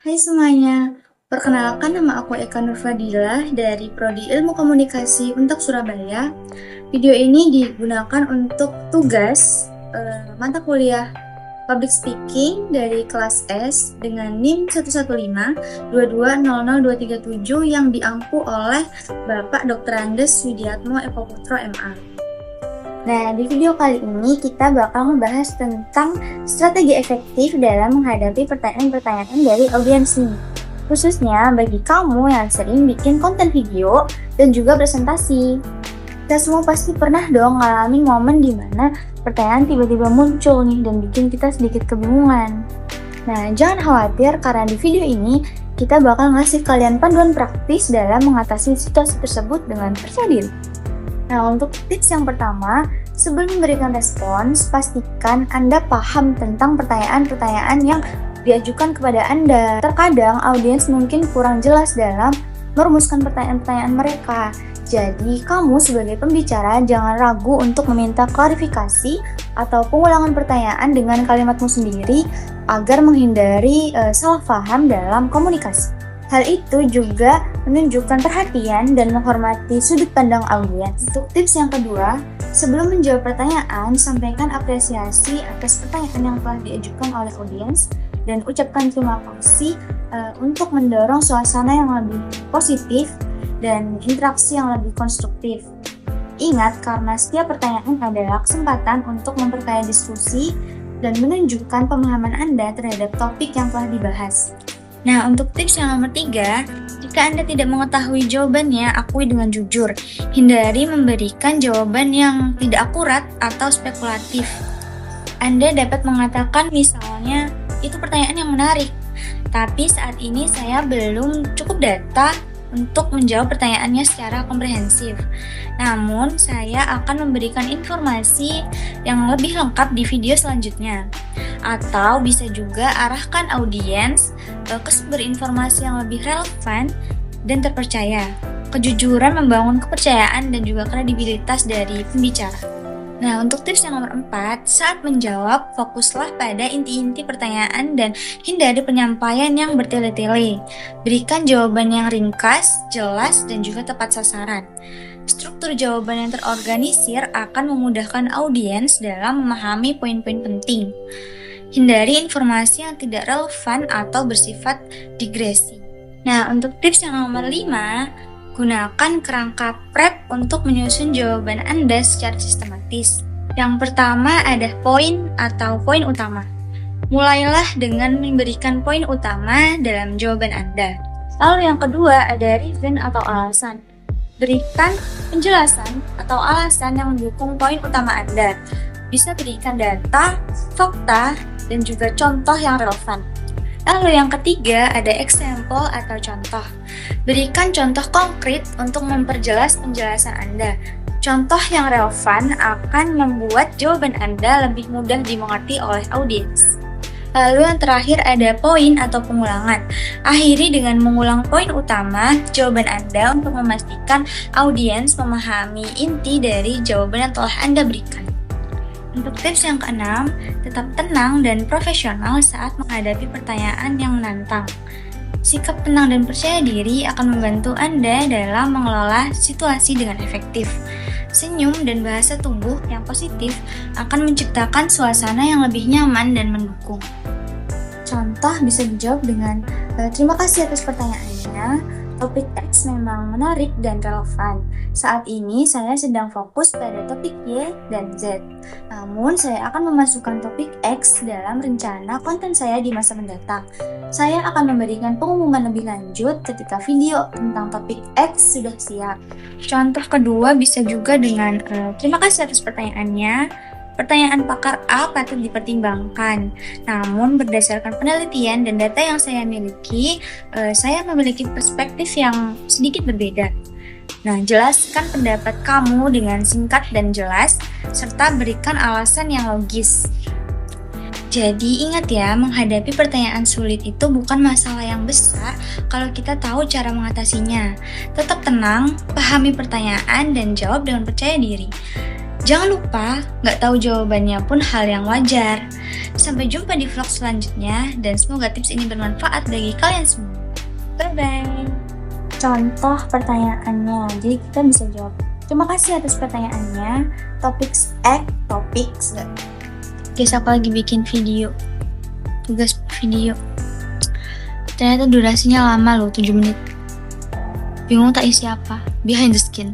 Hai semuanya, perkenalkan nama aku Eka Nurfadilah dari Prodi Ilmu Komunikasi untuk Surabaya. Video ini digunakan untuk tugas mata kuliah Public Speaking dari kelas S dengan NIM 115-2200237 yang diampu oleh Bapak Dr. Andes Widiatmo Eko Putro MA. Nah, di video kali ini kita bakal membahas tentang strategi efektif dalam menghadapi pertanyaan-pertanyaan dari audiens nih. Khususnya bagi kamu yang sering bikin konten video dan juga presentasi. Kita semua pasti pernah dong ngalamin momen dimana pertanyaan tiba-tiba muncul nih dan bikin kita sedikit kebingungan. Nah, jangan khawatir karena di video ini kita bakal ngasih kalian panduan praktis dalam mengatasi situasi tersebut dengan percaya diri. Nah, untuk tips yang pertama, sebelum memberikan respons, pastikan Anda paham tentang pertanyaan-pertanyaan yang diajukan kepada Anda. Terkadang audiens mungkin kurang jelas dalam merumuskan pertanyaan-pertanyaan mereka. Jadi, kamu sebagai pembicara jangan ragu untuk meminta klarifikasi atau pengulangan pertanyaan dengan kalimatmu sendiri agar menghindari salah paham dalam komunikasi. Hal itu juga menunjukkan perhatian dan menghormati sudut pandang audiens. Untuk tips yang kedua, sebelum menjawab pertanyaan, sampaikan apresiasi atas pertanyaan yang telah diajukan oleh audiens dan ucapkan terima kasih untuk mendorong suasana yang lebih positif dan interaksi yang lebih konstruktif. Ingat, karena setiap pertanyaan adalah kesempatan untuk memperkaya diskusi dan menunjukkan pemahaman Anda terhadap topik yang telah dibahas. Nah, untuk tips yang nomor 3, jika Anda tidak mengetahui jawabannya, akui dengan jujur. Hindari memberikan jawaban yang tidak akurat atau spekulatif. Anda dapat mengatakan misalnya, itu pertanyaan yang menarik, tapi saat ini saya belum cukup data untuk menjawab pertanyaannya secara komprehensif. Namun, saya akan memberikan informasi yang lebih lengkap di video selanjutnya. Atau bisa juga arahkan audiens ke sumber informasi yang lebih relevan dan terpercaya. Kejujuran membangun kepercayaan dan juga kredibilitas dari pembicara. Nah, untuk tips yang nomor 4, saat menjawab, fokuslah pada inti-inti pertanyaan dan hindari penyampaian yang bertele-tele. Berikan jawaban yang ringkas, jelas, dan juga tepat sasaran. Struktur jawaban yang terorganisir akan memudahkan audiens dalam memahami poin-poin penting. Hindari informasi yang tidak relevan atau bersifat digresi. Nah, untuk tips yang nomor 5, gunakan kerangka prep untuk menyusun jawaban Anda secara sistematis. Yang pertama ada poin atau poin utama. Mulailah dengan memberikan poin utama dalam jawaban Anda. Lalu yang kedua ada reason atau alasan. Berikan penjelasan atau alasan yang mendukung poin utama Anda. Bisa berikan data, fakta, dan juga contoh yang relevan. Lalu yang ketiga ada example atau contoh. Berikan contoh konkret untuk memperjelas penjelasan Anda. Contoh yang relevan akan membuat jawaban Anda lebih mudah dimengerti oleh audiens. Lalu yang terakhir ada poin atau pengulangan. Akhiri dengan mengulang poin utama jawaban Anda untuk memastikan audiens memahami inti dari jawaban yang telah Anda berikan. Untuk tips yang keenam, tetap tenang dan profesional saat menghadapi pertanyaan yang menantang. Sikap tenang dan percaya diri akan membantu Anda dalam mengelola situasi dengan efektif. Senyum dan bahasa tubuh yang positif akan menciptakan suasana yang lebih nyaman dan mendukung. Contoh bisa dijawab dengan, terima kasih atas pertanyaannya. Topik X memang menarik dan relevan. Saat ini saya sedang fokus pada topik Y dan Z. Namun saya akan memasukkan topik X dalam rencana konten saya di masa mendatang. Saya akan memberikan pengumuman lebih lanjut ketika video tentang topik X sudah siap. Contoh kedua bisa juga dengan terima kasih atas pertanyaannya. Pertanyaan pakar A patut dipertimbangkan. Namun berdasarkan penelitian dan data yang saya miliki, saya memiliki perspektif yang sedikit berbeda. Nah, jelaskan pendapat kamu dengan singkat dan jelas, serta berikan alasan yang logis. Jadi ingat ya, menghadapi pertanyaan sulit itu bukan masalah yang besar kalau kita tahu cara mengatasinya. Tetap tenang, pahami pertanyaan, dan jawab dengan percaya diri. Jangan lupa, nggak tahu jawabannya pun hal yang wajar. Sampai jumpa di vlog selanjutnya dan semoga tips ini bermanfaat bagi kalian semua. Bye-bye. Contoh pertanyaannya, jadi kita bisa jawab. Terima kasih atas pertanyaannya. Topics. Guys, aku lagi bikin video. Tugas video. Ternyata durasinya lama loh, 7 menit. Bingung tak isi apa. Behind the skin.